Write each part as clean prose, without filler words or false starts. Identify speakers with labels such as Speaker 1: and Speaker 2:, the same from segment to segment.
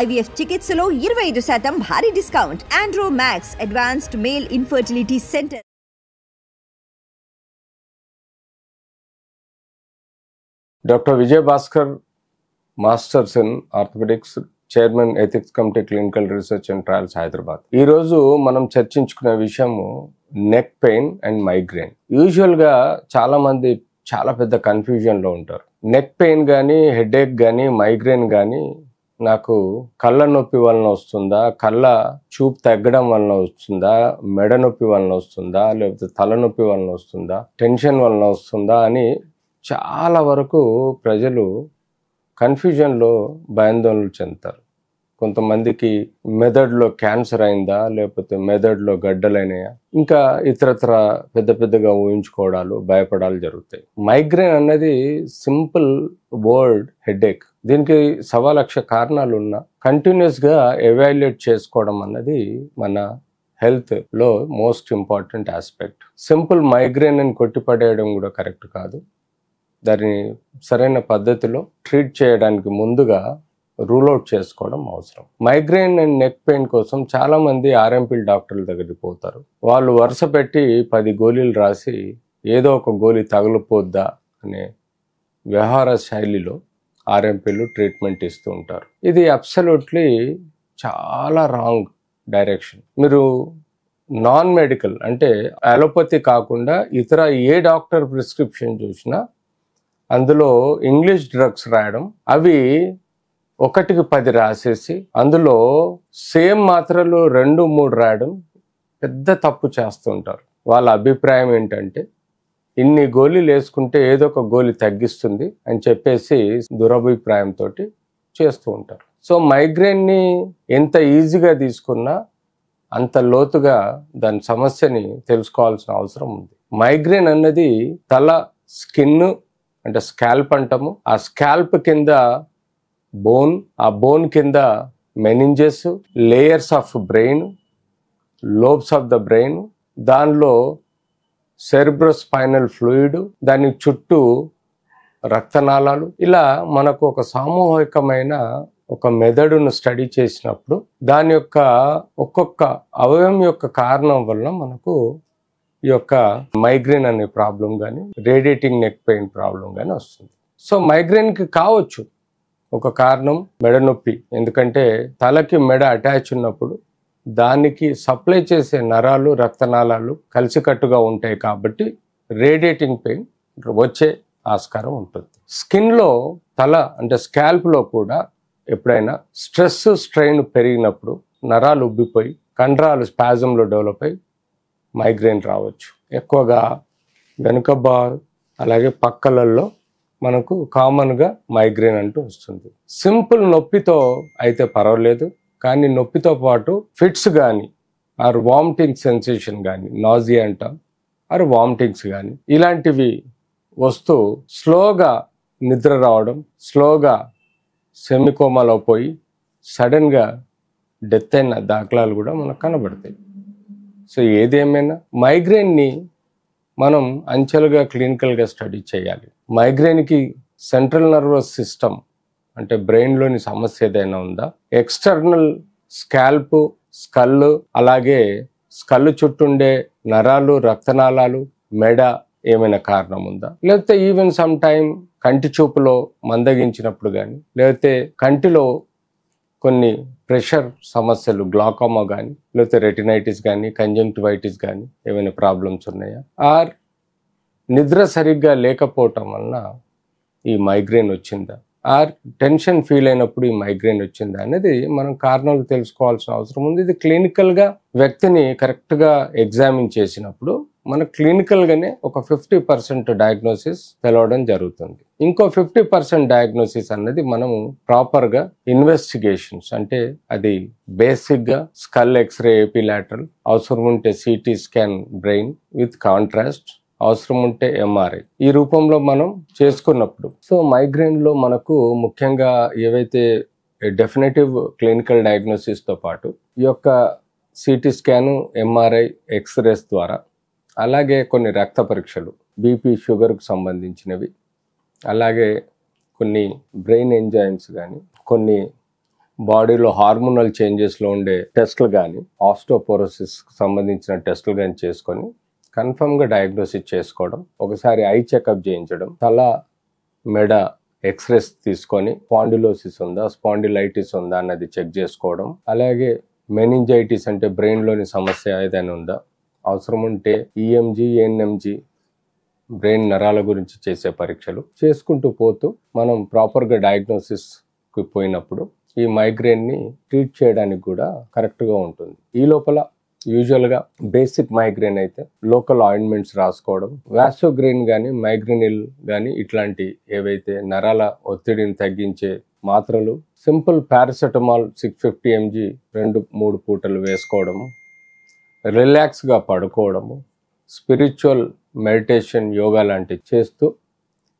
Speaker 1: IVF చికిత్సలో 25% భారీ discount. Andro Max advanced male infertility centre.
Speaker 2: Doctor Vijay Bhaskar, masters in orthopaedics, chairman ethics committee, clinical research and trials, Hyderabad. ఈ రోజు మనం చర్చించుకునే విషయము neck pain and migraine. Usual గా చాలా మంది చాలా పెద్ద కన్ఫ్యూజన్ లో ఉంటారు. నెక్ పెయిన్ గానీ, హెడేక్ గానీ, మైగ్రేన్ గానీ నాకు కళ్ళ నొప్పి వలన వస్తుందా, కళ్ళ చూపు తగ్గడం వలన వస్తుందా, మెడ నొప్పి వలన వస్తుందా, లేకపోతే తలనొప్పి వలన వస్తుందా, టెన్షన్ వలన వస్తుందా అని చాలా వరకు ప్రజలు కన్ఫ్యూజన్లో భయాందోళనలు చెందుతారు. కొంతమందికి మెదడులో క్యాన్సర్ అయిందా, లేకపోతే మెదడులో గడ్డలైనాయా, ఇంకా ఇతరత్ర పెద్ద పెద్దగా ఊహించుకోవడాలు, భయపడాలు జరుగుతాయి. మైగ్రేన్ అన్నది సింపుల్ వర్డ్ హెడేక్. దీనికి 1,00,000 కారణాలు ఉన్నా కంటిన్యూస్ గా ఎవాల్యుయేట్ చేసుకోవడం అన్నది మన హెల్త్ లో most important aspect. Simple migraine అని కొట్టిపడేయడం కూడా కరెక్ట్ కాదు. దాన్ని సరైన పద్ధతిలో ట్రీట్ చేయడానికి ముందుగా రూల్ అవుట్ చేసుకోవడం అవసరం. మైగ్రేన్ అండ్ నెక్ పెయిన్ కోసం చాలా మంది ఆర్ఎంపీ డాక్టర్ల దగ్గరికి పోతారు. వాళ్ళు వరుస పెట్టి 10 గోళీలు రాసి ఏదో ఒక గోళీ తగులుపోద్దా అనే వ్యవహార శైలిలో ఆర్ఎంపీలు ట్రీట్మెంట్ ఇస్తూ ఉంటారు. ఇది అబ్సల్యూట్లీ చాలా రాంగ్ డైరెక్షన్. మీరు నాన్ మెడికల్ అంటే అలోపతి కాకుండా ఇతర ఏ డాక్టర్ ప్రిస్క్రిప్షన్ చూసినా అందులో ఇంగ్లీష్ డ్రగ్స్ రాయడం, అవి 1కి 10 రాసేసి అందులో సేమ్ మాత్రలు 2-3 రాయడం పెద్ద తప్పు చేస్తుంటారు. వాళ్ళ అభిప్రాయం ఏంటంటే ఇన్ని గోళీలు వేసుకుంటే ఏదో ఒక గోళీ తగ్గిస్తుంది అని చెప్పేసి దురభిప్రాయంతో చేస్తూ ఉంటారు. సో మైగ్రేన్ని ఎంత ఈజీగా తీసుకున్నా అంత లోతుగా దాని సమస్యని తెలుసుకోవాల్సిన అవసరం ఉంది. మైగ్రేన్ అన్నది తల స్కిన్ అంటే స్కాల్ప్ అంటాము. ఆ స్కాల్ప్ కింద బోన్, ఆ బోన్ కింద meninges, layers of brain, lobes of the brain, దానిలో సెరిబ్రోస్పైనల్ ఫ్లూయిడ్, దాని చుట్టూ రక్తనాళాలు, ఇలా మనకు ఒక సామూహికమైన ఒక మెదడును స్టడీ చేసినప్పుడు దాని యొక్క ఒక్కొక్క అవయవం యొక్క కారణం వల్ల మనకు ఈ యొక్క మైగ్రేన్ అనే ప్రాబ్లం కానీ, రేడియేటింగ్ నెక్ పెయిన్ ప్రాబ్లం కానీ వస్తుంది. సో మైగ్రేన్కి కావచ్చు ఒక కారణం మెడ నొప్పి. ఎందుకంటే తలకి మెడ అటాచ్ ఉన్నప్పుడు దానికి సప్లై చేసే నరాలు, రక్తనాళాలు కలిసికట్టుగా ఉంటాయి కాబట్టి రేడియేటింగ్ పెయిన్ వచ్చే ఆస్కారం ఉంటుంది. స్కిన్లో తల అంటే స్కాల్ప్లో కూడా ఎప్పుడైనా స్ట్రెస్, స్ట్రెయిన్ పెరిగినప్పుడు నరాలు ఉబ్బిపోయి కండరాలు స్పాజంలో డెవలప్ అయి మైగ్రేన్ రావచ్చు. ఎక్కువగా వెనుక అలాగే పక్కలలో మనకు కామన్గా మైగ్రేన్ అంటూ వస్తుంది. సింపుల్ నొప్పితో అయితే పర్వాలేదు, కానీ నొప్పితో పాటు ఫిట్స్ కానీ, ఆర్ వామిటింగ్ సెన్సేషన్ కానీ, నాజియా అంటాం, ఆర్ వామిటింగ్స్ కానీ ఇలాంటివి వస్తూ స్లోగా నిద్ర రావడం, స్లోగా సెమికోమాలో పోయి సడన్గా డెత్ అయిన దాఖలాలు కూడా మనకు కనబడతాయి. సో ఏదేమైనా మైగ్రేన్ని మనం అంచెలుగా క్లినికల్గా స్టడీ చేయాలి. మైగ్రేన్కి సెంట్రల్ నర్వస్ సిస్టమ్ అంటే బ్రెయిన్లోని సమస్య ఏదైనా ఉందా, ఎక్స్టర్నల్ స్కాల్ప్, స్కల్, అలాగే స్కల్ చుట్టుండే నరాలు, రక్తనాళాలు, మెడ ఏమైనా కారణం ఉందా, లేకపోతే ఈవెన్ సమ్ టైమ్ కంటి చూపులో మందగించినప్పుడు కానీ, లేకపోతే కంటిలో కొన్ని ప్రెషర్ సమస్యలు, గ్లాకోమా కానీ, లేకపోతే రెటినైటిస్ కానీ, కంజంక్టివైటిస్ కానీ ఏమైనా ప్రాబ్లమ్స్ ఉన్నాయా, ఆర్ నిద్ర సరిగ్గా లేకపోవటం వలన ఈ మైగ్రేన్ వచ్చిందా, ఆర్ టెన్షన్ ఫీల్ అయినప్పుడు ఈ మైగ్రేన్ వచ్చిందా అనేది మనం కారణాలు తెలుసుకోవాల్సిన అవసరం ఉంది. ఇది క్లినికల్గా వ్యక్తిని కరెక్ట్గా ఎగ్జామిన్ చేసినప్పుడు మన క్లినికల్గానే ఒక 50% డయాగ్నోసిస్ తెలవడం జరుగుతుంది. ఇంకో 50% డయాగ్నోసిస్ అన్నది మనము ప్రాపర్గా ఇన్వెస్టిగేషన్స్ అంటే అది బేసిక్గా స్కల్ ఎక్స్రే, ఎపిలాటరల్, అవసరం ఉంటే CT scan brain with contrast, అవసరం ఉంటే ఎంఆర్ఐ, ఈ రూపంలో మనం చేసుకున్నప్పుడు సో మైగ్రేన్లో మనకు ముఖ్యంగా ఏవైతే డెఫినేటివ్ క్లినికల్ డయాగ్నోసిస్తో పాటు ఈ యొక్క సిటీ స్కాను, ఎంఆర్ఐ, ఎక్స్రేస్ ద్వారా, అలాగే కొన్ని రక్త పరీక్షలు, బీపీ, షుగర్కు సంబంధించినవి, అలాగే కొన్ని బ్రెయిన్ ఎంజైమ్స్ కానీ, కొన్ని బాడీలో హార్మోనల్ చేంజెస్లో ఉండే టెస్టులు కానీ ఆస్టోపోరోసిస్కి సంబంధించిన టెస్టులు కానీ చేసుకొని కన్ఫర్మ్గా డయాగ్నోసిస్ చేసుకోవడం, ఒకసారి ఐ చెకప్ చేయించడం, తల మెడ ఎక్స్రేస్ తీసుకొని స్పాండిలోసిస్ ఉందా స్పాండిలైటిస్ ఉందా అన్నది చెక్ చేసుకోవడం, అలాగే మెనింజైటిస్ అంటే బ్రెయిన్లోని సమస్య ఏదైనా ఉందా, అవసరం ఉంటే ఈఎంజీ ఏఎన్ఎంజీ బ్రెయిన్ నరాల గురించి చేసే పరీక్షలు చేసుకుంటూ పోతూ మనం ప్రాపర్గా డయాగ్నోసిస్కి పోయినప్పుడు ఈ మైగ్రేన్ని ట్రీట్ చేయడానికి కూడా కరెక్ట్గా ఉంటుంది. ఈ లోపల యూజువల్గా బేసిక్ మైగ్రేన్ అయితే లోకల్ ఆయింట్మెంట్స్ రాసుకోవడం, వాసోగ్రెయిన్ కానీ మైగ్రేనిల్ కానీ ఇట్లాంటి ఏవైతే నరాల ఒత్తిడిని తగ్గించే మాత్రలు, సింపుల్ పారాసెటమాల్ 650 mg 2-3 పూటలు వేసుకోవడము, రిలాక్స్గా పడుకోవడము, స్పిరిచువల్ మెడిటేషన్ యోగా లాంటివి చేస్తూ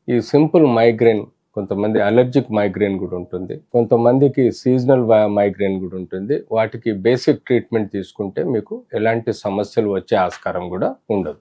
Speaker 2: ఈ సింపుల్ మైగ్రేన్, కొంతమంది అలర్జిక్ మైగ్రేన్ కూడా ఉంటుంది, కొంతమందికి సీజనల్ మైగ్రేన్ కూడా ఉంటుంది, వాటికి బేసిక్ ట్రీట్మెంట్ తీసుకుంటే మీకు ఎలాంటి సమస్యలు వచ్చే ఆస్కారం కూడా ఉండదు.